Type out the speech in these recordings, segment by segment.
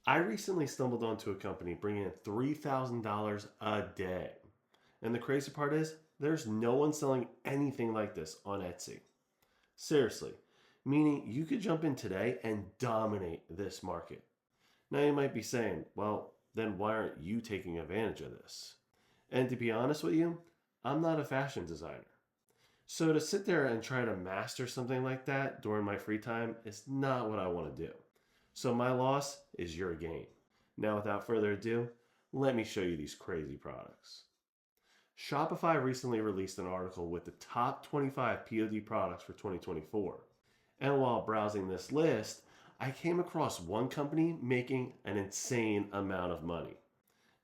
I recently stumbled onto a company bringing in $3,000 a day. And the crazy part is, there's no one selling anything like this on Etsy. Seriously, meaning you could jump in today and dominate this market. Now you might be saying, well, then why aren't you taking advantage of this? And to be honest with you, I'm not a fashion designer. So to sit there and try to master something like that during my free time is not what I want to do. So my loss is your gain. Now without further ado, let me show you these crazy products. Shopify recently released an article with the top 25 POD products for 2024. And while browsing this list, I came across one company making an insane amount of money.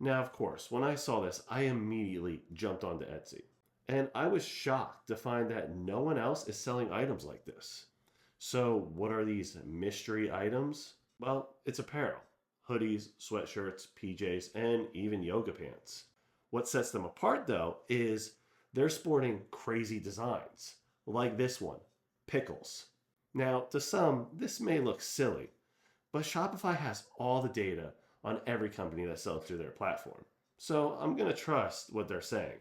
Now, of course, when I saw this, I immediately jumped onto Etsy. And I was shocked to find that no one else is selling items like this. So, what are these mystery items? Well, it's apparel: hoodies, sweatshirts, PJs, and even yoga pants. What sets them apart, though, is they're sporting crazy designs, like this one, pickles. Now, to some, this may look silly, but Shopify has all the data on every company that sells through their platform. So I'm going to trust what they're saying.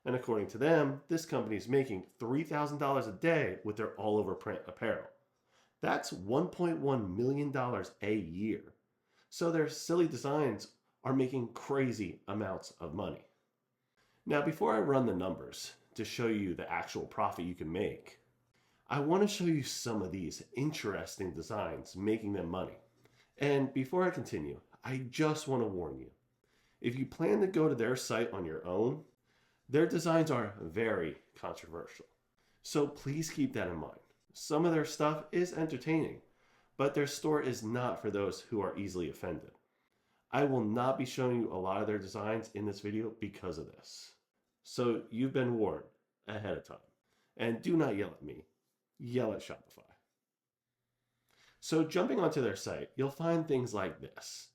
And according to them, this company is making $3,000 a day with their all over print apparel. That's $1.1 million a year. So their silly designs are making crazy amounts of money. Now, before I run the numbers to show you the actual profit you can make, I want to show you some of these interesting designs making them money. And before I continue, I just want to warn you. If you plan to go to their site on your own, their designs are very controversial. So please keep that in mind. Some of their stuff is entertaining, but their store is not for those who are easily offended. I will not be showing you a lot of their designs in this video because of this. So you've been warned ahead of time. And do not yell at me. Yell at Shopify. So jumping onto their site, you'll find things like this: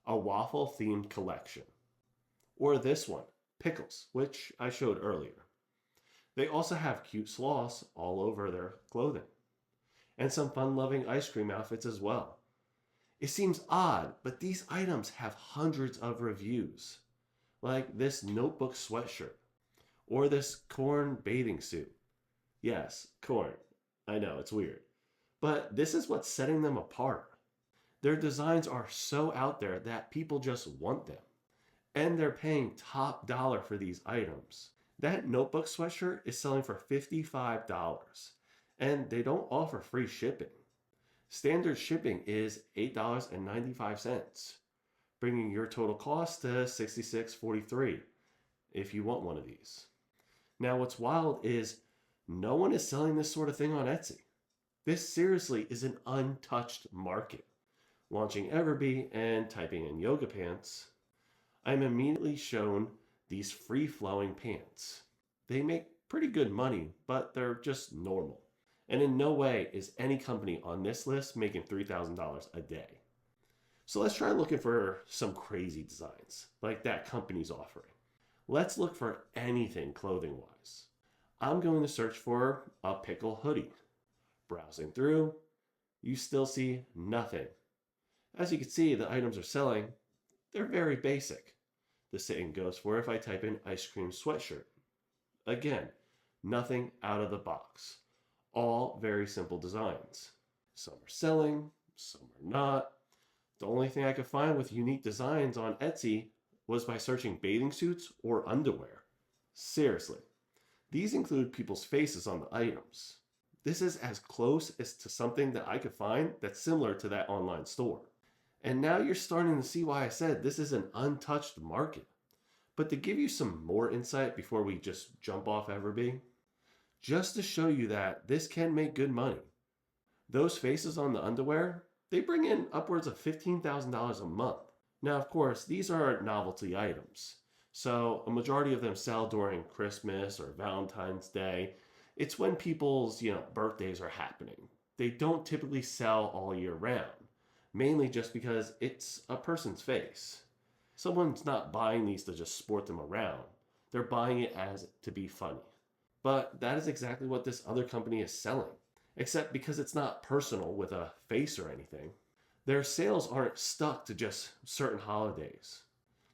a waffle themed collection. Or this one, pickles, which I showed earlier. They also have cute sloths all over their clothing. And some fun-loving ice cream outfits as well. It seems odd, but these items have hundreds of reviews. Like this notebook sweatshirt. Or this corn bathing suit. Yes, corn. I know, it's weird. But this is what's setting them apart. Their designs are so out there that people just want them. And they're paying top dollar for these items. That notebook sweatshirt is selling for $55. And they don't offer free shipping. Standard shipping is $8.95, bringing your total cost to $66.43 if you want one of these. Now, what's wild is no one is selling this sort of thing on Etsy. This seriously is an untouched market. Launching Everbee and typing in yoga pants, I'm immediately shown these free-flowing pants. They make pretty good money, but they're just normal. And in no way is any company on this list making $3,000 a day. So let's try looking for some crazy designs like that company's offering. Let's look for anything clothing-wise. I'm going to search for a pickle hoodie. Browsing through, you still see nothing. As you can see, the items are selling. They're very basic. The same goes for if I type in ice cream sweatshirt. Again, nothing out of the box. All very simple designs. Some are selling, some are not. The only thing I could find with unique designs on Etsy was by searching bathing suits or underwear. Seriously, these include people's faces on the items. This is as close as to something that I could find that's similar to that online store. And now you're starting to see why I said this is an untouched market. But to give you some more insight before we just jump off Everbee, just to show you that this can make good money. Those faces on the underwear, they bring in upwards of $15,000 a month. Now, of course, these are novelty items. So a majority of them sell during Christmas or Valentine's Day. It's when people's, birthdays are happening. They don't typically sell all year round, mainly just because it's a person's face. Someone's not buying these to just sport them around. They're buying it as to be funny. But that is exactly what this other company is selling. Except because it's not personal with a face or anything. Their sales aren't stuck to just certain holidays.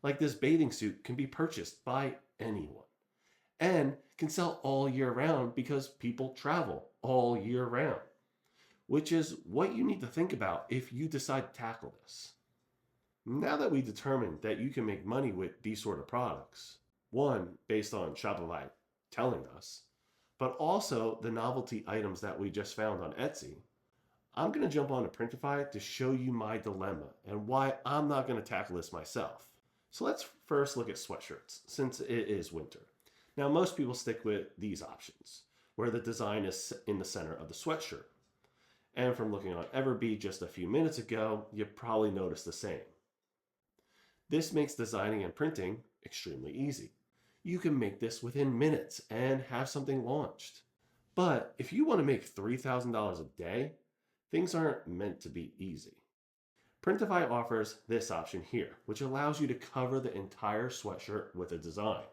Like this bathing suit can be purchased by anyone and can sell all year round because people travel all year round, which is what you need to think about if you decide to tackle this. Now that we determined that you can make money with these sort of products, one, based on Shopify telling us, but also the novelty items that we just found on Etsy, I'm going to jump on to Printify to show you my dilemma and why I'm not going to tackle this myself. So let's first look at sweatshirts, since it is winter. Now, most people stick with these options, where the design is in the center of the sweatshirt. And from looking on Everbee just a few minutes ago, you probably noticed the same. This makes designing and printing extremely easy. You can make this within minutes and have something launched. But if you want to make $3,000 a day, things aren't meant to be easy. Printify offers this option here, which allows you to cover the entire sweatshirt with a design.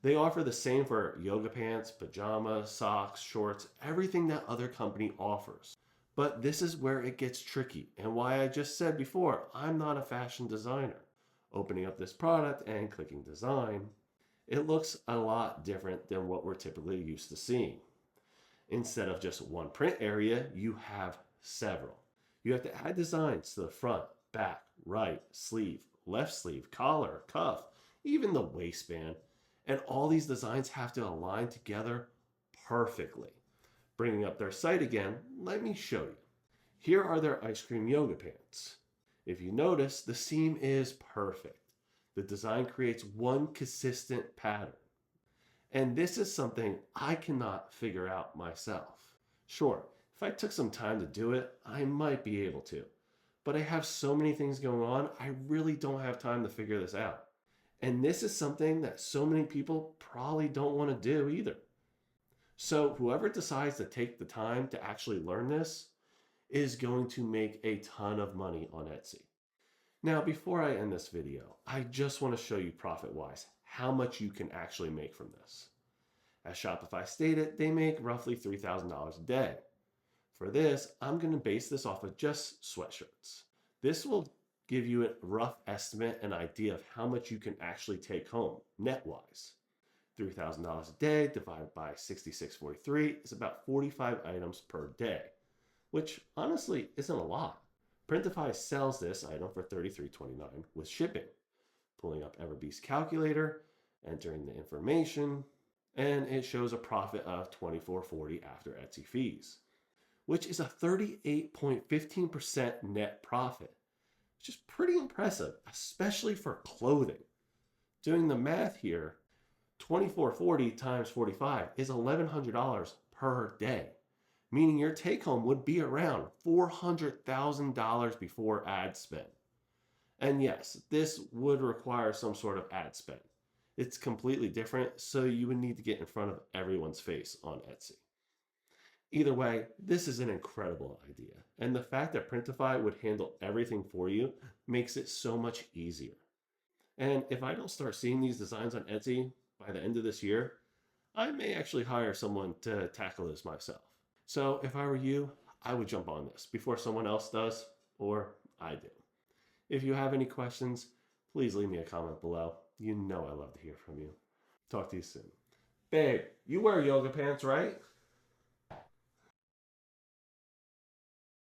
They offer the same for yoga pants, pajamas, socks, shorts, everything that other company offers. But this is where it gets tricky and why I just said before, I'm not a fashion designer. Opening up this product and clicking design, it looks a lot different than what we're typically used to seeing. Instead of just one print area, you have several. You have to add designs to the front, back, right, sleeve, left sleeve, collar, cuff, even the waistband. And all these designs have to align together perfectly. Bringing up their site again, let me show you. Here are their ice cream yoga pants. If you notice, the seam is perfect. The design creates one consistent pattern. And this is something I cannot figure out myself. Sure, if I took some time to do it, I might be able to. But I have so many things going on, I really don't have time to figure this out. And this is something that so many people probably don't want to do either. So whoever decides to take the time to actually learn this is going to make a ton of money on Etsy. Now, before I end this video, I just want to show you profit-wise how much you can actually make from this. As Shopify stated, they make roughly $3,000 a day. For this, I'm going to base this off of just sweatshirts. This will give you a rough estimate and idea of how much you can actually take home net-wise. $3,000 a day divided by 66.43 is about 45 items per day, which honestly isn't a lot. Printify sells this item for $33.29 with shipping. Pulling up Everbee's calculator, entering the information, and it shows a profit of $24.40 after Etsy fees, which is a 38.15% net profit, which is pretty impressive, especially for clothing. Doing the math here, $24.40 times 45 is $1,100 per day, meaning your take home would be around $400,000 before ad spend. And yes, this would require some sort of ad spend. It's completely different, so you would need to get in front of everyone's face on Etsy. Either way, this is an incredible idea, and the fact that Printify would handle everything for you makes it so much easier. And if I don't start seeing these designs on Etsy by the end of this year, I may actually hire someone to tackle this myself. So if I were you, I would jump on this before someone else does, or I do. If you have any questions, please leave me a comment below. You know I love to hear from you. Talk to you soon. Babe, you wear yoga pants, right?